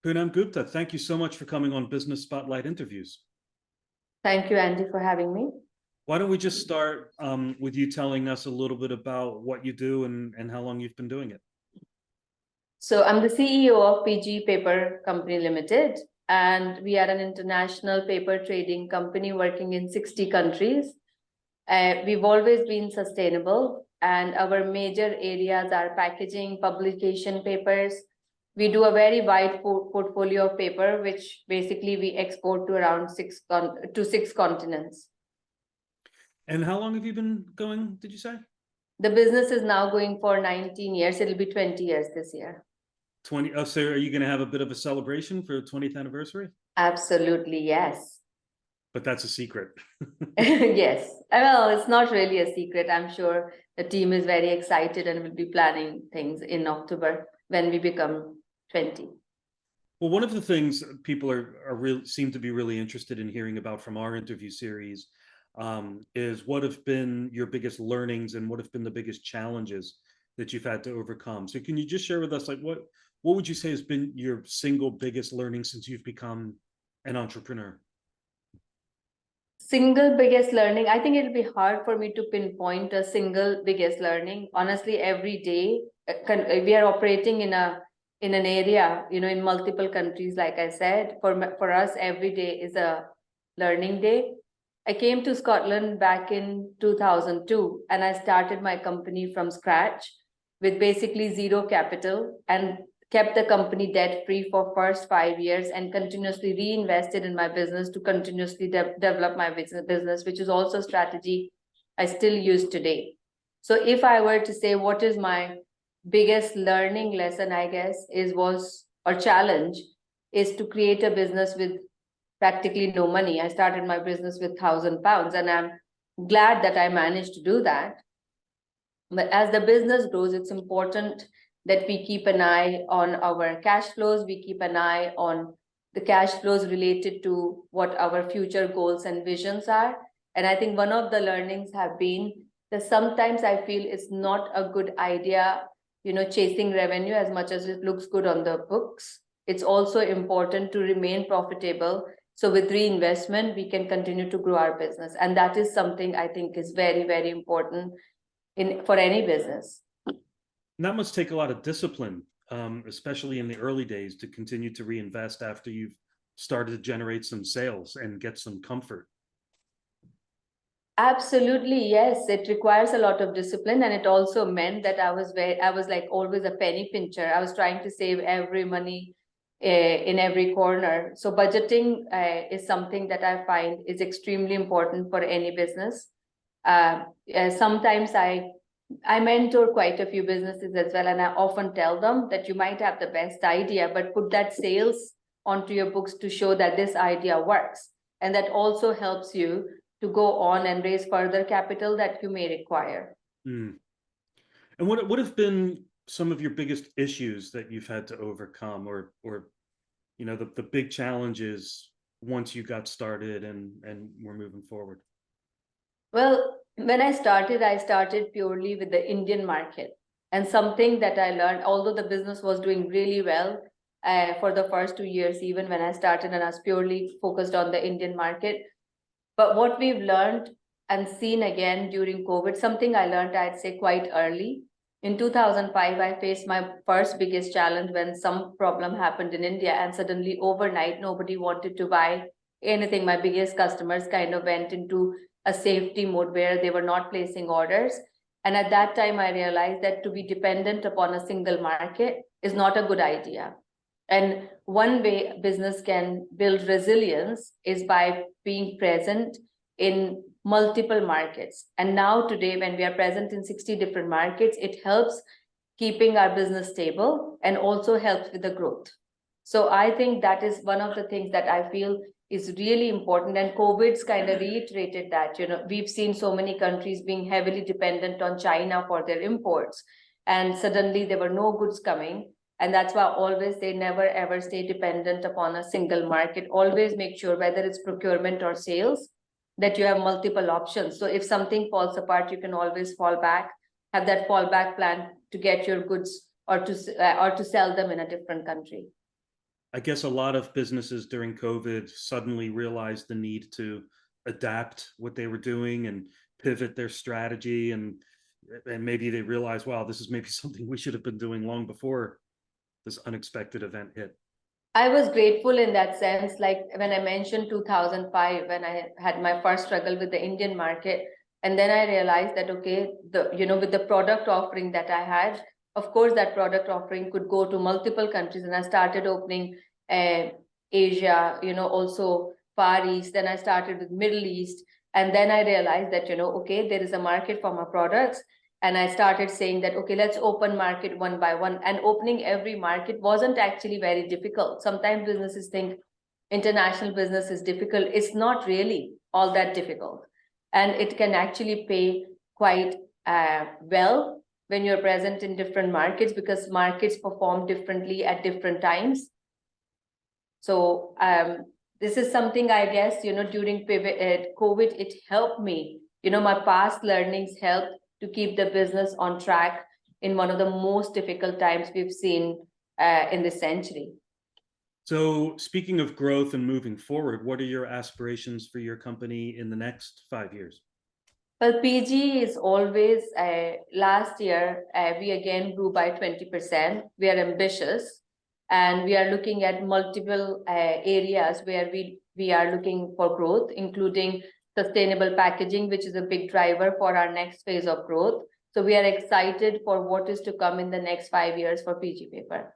Poonam Gupta, thank you so much for coming on Business Spotlight Interviews. Thank you, Andy, for having me. Why don't we just start with you telling us a little bit about what you do and how long you've been doing it? So I'm the CEO of PG Paper Company Limited, and we are an international paper trading company working in 60 countries. We've always been sustainable, and our major areas are packaging, publication papers. We do a very wide portfolio of paper, which basically we export to around six continents. And how long have you been going, did you say? The business is now going for 19 years. It'll be 20 years this year. 20. Oh, so are you going to have a bit of a celebration for 20th anniversary? Absolutely, yes. But that's a secret. Yes. Well, it's not really a secret. I'm sure the team is very excited and will be planning things in October when we become 20. Well, one of the things people seem to be really interested in hearing about from our interview series is what have been your biggest learnings and what have been the biggest challenges that you've had to overcome. So can you just share with us, like, what would you say has been your single biggest learning since you've become an entrepreneur? Single biggest learning, I think it'll be hard for me to pinpoint a single biggest learning. Honestly, every day we are operating in an area, in multiple countries. Like I said, for us, every day is a learning day. I came to Scotland back in 2002, and I started my company from scratch with basically zero capital, and kept the company debt-free for first 5 years and continuously reinvested in my business to continuously develop my business, which is also a strategy I still use today. So if I were to say what is my biggest learning lesson, I guess, or challenge, is to create a business with practically no money. I started my business with £1,000, and I'm glad that I managed to do that. But as the business grows, it's important that we keep an eye on our cash flows. We keep an eye on the cash flows related to what our future goals and visions are. And I think one of the learnings have been that sometimes I feel it's not a good idea, chasing revenue as much as it looks good on the books. It's also important to remain profitable. So with reinvestment, we can continue to grow our business. And that is something I think is very, very important for any business. And that must take a lot of discipline, especially in the early days, to continue to reinvest after you've started to generate some sales and get some comfort. Absolutely, yes. It requires a lot of discipline, and it also meant that I was like always a penny pincher. I was trying to save every money in every corner. So budgeting is something that I find is extremely important for any business. Sometimes I mentor quite a few businesses as well, and I often tell them that you might have the best idea, but put that sales onto your books to show that this idea works. And that also helps you to go on and raise further capital that you may require. And what have been some of your biggest issues that you've had to overcome, or the big challenges once you got started and we're moving forward? Well, when I started purely with the Indian market. And something that I learned, although the business was doing really well for the first 2 years, even when I started, and I was purely focused on the Indian market. But what we've learned and seen again during COVID, something I learned, I'd say, quite early. In 2005, I faced my first biggest challenge when some problem happened in India, and suddenly overnight, nobody wanted to buy anything. My biggest customers kind of went into a safety mode where they were not placing orders. And at that time, I realized that to be dependent upon a single market is not a good idea. And one way business can build resilience is by being present in multiple markets. And now today, when we are present in 60 different markets, it helps keeping our business stable and also helps with the growth. So I think that is one of the things that I feel is really important. And COVID's kind of reiterated that. We've seen so many countries being heavily dependent on China for their imports, and suddenly there were no goods coming. And that's why I always say never ever stay dependent upon a single market. Always make sure, whether it's procurement or sales, that you have multiple options. So if something falls apart, you can always fall back, have that fallback plan to get your goods or to sell them in a different country. I guess a lot of businesses during COVID suddenly realized the need to adapt what they were doing and pivot their strategy, and maybe they realized, wow, this is maybe something we should have been doing long before this unexpected event hit. I was grateful in that sense, like when I mentioned 2005, when I had my first struggle with the Indian market, and then I realized that, okay, with the product offering that I had, of course, that product offering could go to multiple countries, and I started opening uh, Asia, also Far East. Then I started with Middle East, and then I realized that, okay, there is a market for my products. And I started saying that, okay, let's open market one by one. And opening every market wasn't actually very difficult. Sometimes businesses think international business is difficult. It's not really all that difficult. And it can actually pay quite well when you're present in different markets, because markets perform differently at different times. So this is something, I guess, during COVID, it helped me. My past learnings helped to keep the business on track in one of the most difficult times we've seen in this century. So, speaking of growth and moving forward, what are your aspirations for your company in the next 5 years? Well, PG is always, last year, we again grew by 20%. We are ambitious, and we are looking at multiple areas where we are looking for growth, including sustainable packaging, which is a big driver for our next phase of growth. So we are excited for what is to come in the next 5 years for PG Paper.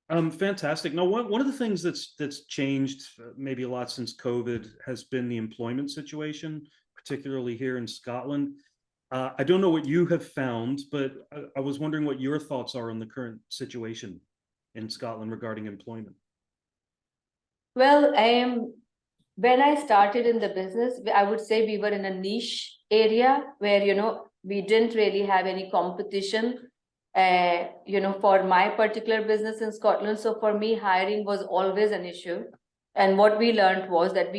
Fantastic. Now, one of the things that's changed maybe a lot since COVID has been the employment situation, particularly here in Scotland. I don't know what you have found, but I was wondering what your thoughts are on the current situation in Scotland regarding employment. Well, when I started in the business, I would say we were in a niche area where, we didn't really have any competition, for my particular business in Scotland. So for me, hiring was always an issue. And what we learned was that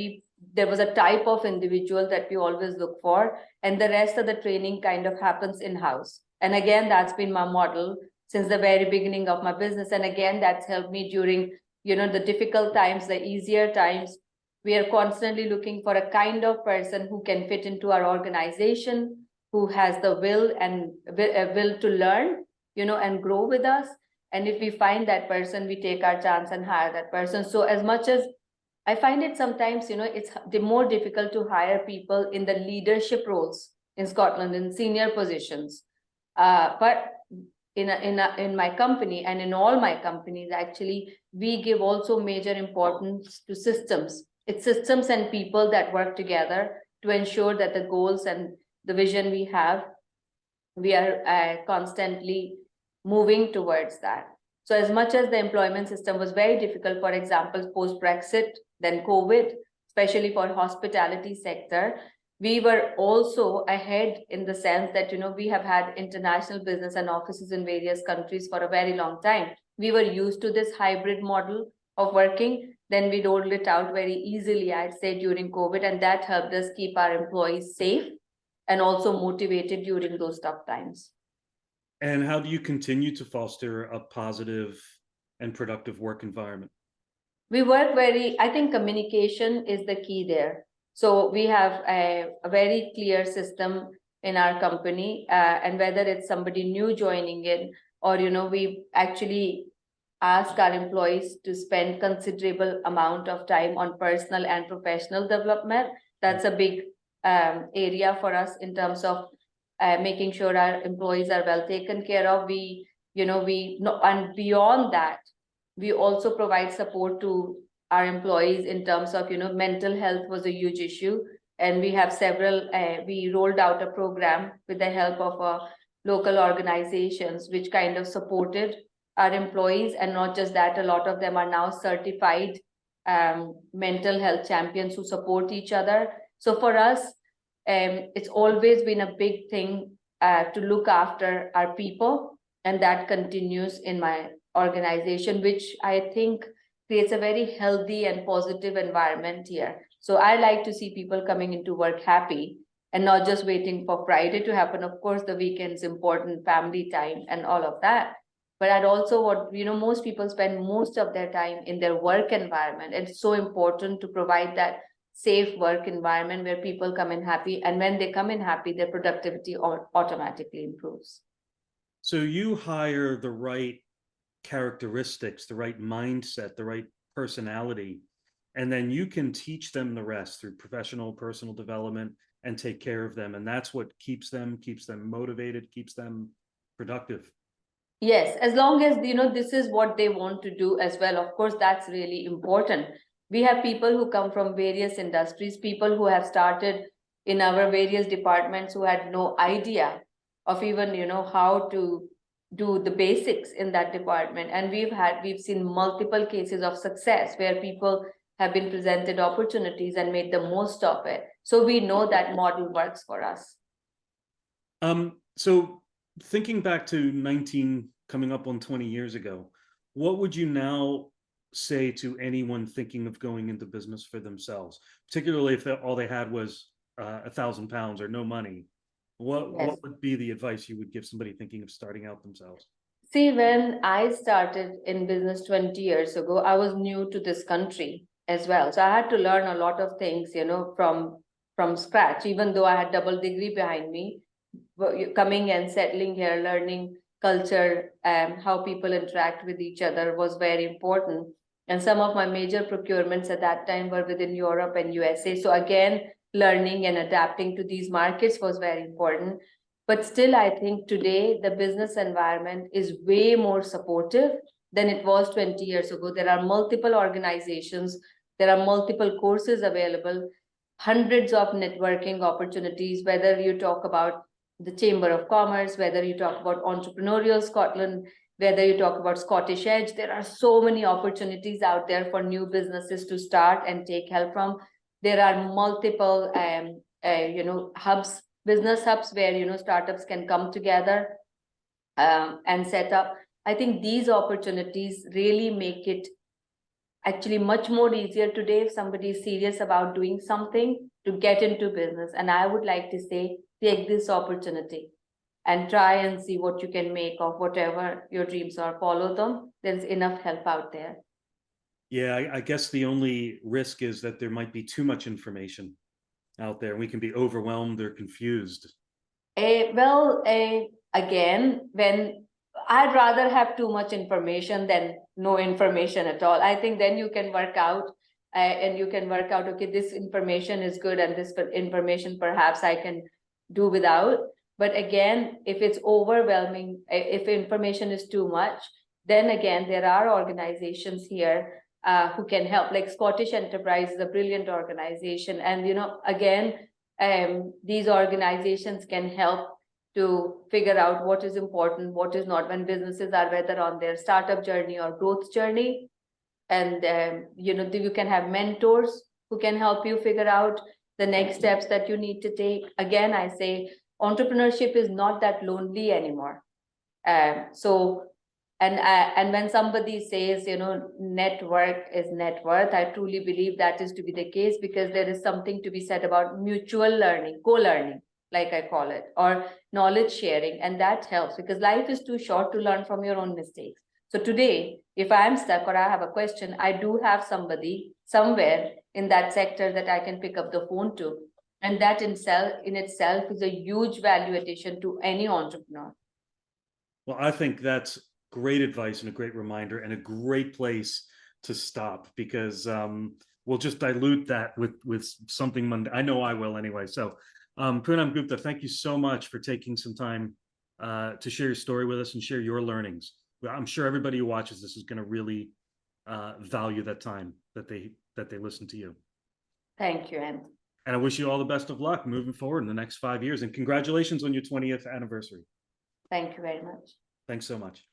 there was a type of individual that we always look for, and the rest of the training kind of happens in-house. And again, that's been my model since the very beginning of my business. And again, that's helped me during, the difficult times, the easier times. We are constantly looking for a kind of person who can fit into our organization, who has the will and will to learn, and grow with us. And if we find that person, we take our chance and hire that person. So as much as I find it sometimes, it's more difficult to hire people in the leadership roles in Scotland, in senior positions. But in my company and in all my companies, actually, we give also major importance to systems. It's systems and people that work together to ensure that the goals and the vision we have, we are constantly moving towards that. So as much as the employment system was very difficult, for example, post-Brexit, then COVID, especially for hospitality sector, we were also ahead in the sense that, we have had international business and offices in various countries for a very long time. We were used to this hybrid model of working. Then we rolled it out very easily, I'd say, during COVID, and that helped us keep our employees safe and also motivated during those tough times. And how do you continue to foster a positive and productive work environment? We work I think communication is the key there. So we have a very clear system in our company, and whether it's somebody new joining in, or, we actually ask our employees to spend considerable amount of time on personal and professional development. That's a big area for us in terms of making sure our employees are well taken care of. And beyond that, we also provide support to our employees in terms of, mental health was a huge issue. And we have we rolled out a program with the help of local organizations, which kind of supported our employees. And not just that, a lot of them are now certified mental health champions who support each other. So for us, it's always been a big thing to look after our people, and that continues in my organization, which I think creates a very healthy and positive environment here. So I like to see people coming into work happy and not just waiting for Friday to happen. Of course, the weekend's important, family time and all of that. But I'd also want, most people spend most of their time in their work environment. It's so important to provide that safe work environment where people come in happy. And when they come in happy, their productivity automatically improves. So you hire the right characteristics, the right mindset, the right personality, and then you can teach them the rest through professional, personal development and take care of them. And that's what keeps them motivated, keeps them productive. Yes, as long as, this is what they want to do as well. Of course, that's really important. We have people who come from various industries, people who have started in our various departments who had no idea of even, how to do the basics in that department. And we've seen multiple cases of success where people have been presented opportunities and made the most of it. So we know that model works for us. So thinking back to coming up on 20 years ago, what would you now say to anyone thinking of going into business for themselves, particularly if all they had was £1,000 or no money? What would be the advice you would give somebody thinking of starting out themselves? See, when I started in business 20 years ago, I was new to this country as well. So I had to learn a lot of things, from scratch, even though I had double degree behind me, coming and settling here, learning culture and how people interact with each other was very important. And some of my major procurements at that time were within Europe and USA. So again, learning and adapting to these markets was very important. But still, I think today the business environment is way more supportive than it was 20 years ago. There are multiple organizations, there are multiple courses available, hundreds of networking opportunities, whether you talk about the Chamber of Commerce, whether you talk about Entrepreneurial Scotland, whether you talk about Scottish Edge. There are so many opportunities out there for new businesses to start and take help from. There are multiple hubs, business hubs where startups can come together and set up. I think these opportunities really make it actually much more easier today if somebody is serious about doing something to get into business. And I would like to say, take this opportunity and try and see what you can make of whatever your dreams are. Follow them. There's enough help out there. Yeah, I guess the only risk is that there might be too much information out there. We can be overwhelmed or confused. Again, when I'd rather have too much information than no information at all. I think then you can work out okay, this information is good and this information perhaps I can do without. But again, if it's overwhelming, if information is too much, then again, there are organizations here who can help. Like Scottish Enterprise is a brilliant organization. And, again, these organizations can help to figure out what is important, what is not, when businesses are whether on their startup journey or growth journey. And, you can have mentors who can help you figure out the next steps that you need to take. Again, I say entrepreneurship is not that lonely anymore. And when somebody says, network is net worth, I truly believe that is to be the case, because there is something to be said about mutual learning, co-learning, like I call it, or knowledge sharing. And that helps because life is too short to learn from your own mistakes. So today, if I'm stuck or I have a question, I do have somebody somewhere in that sector that I can pick up the phone to. And that in itself is a huge value addition to any entrepreneur. Well, I think that's great advice and a great reminder and a great place to stop, because we'll just dilute that with something mundane. I know I will anyway. So Poonam Gupta, thank you so much for taking some time to share your story with us and share your learnings. I'm sure everybody who watches this is going to really value that time that they listen to you. Thank you, Anne. And I wish you all the best of luck moving forward in the next 5 years. And congratulations on your 20th anniversary. Thank you very much. Thanks so much.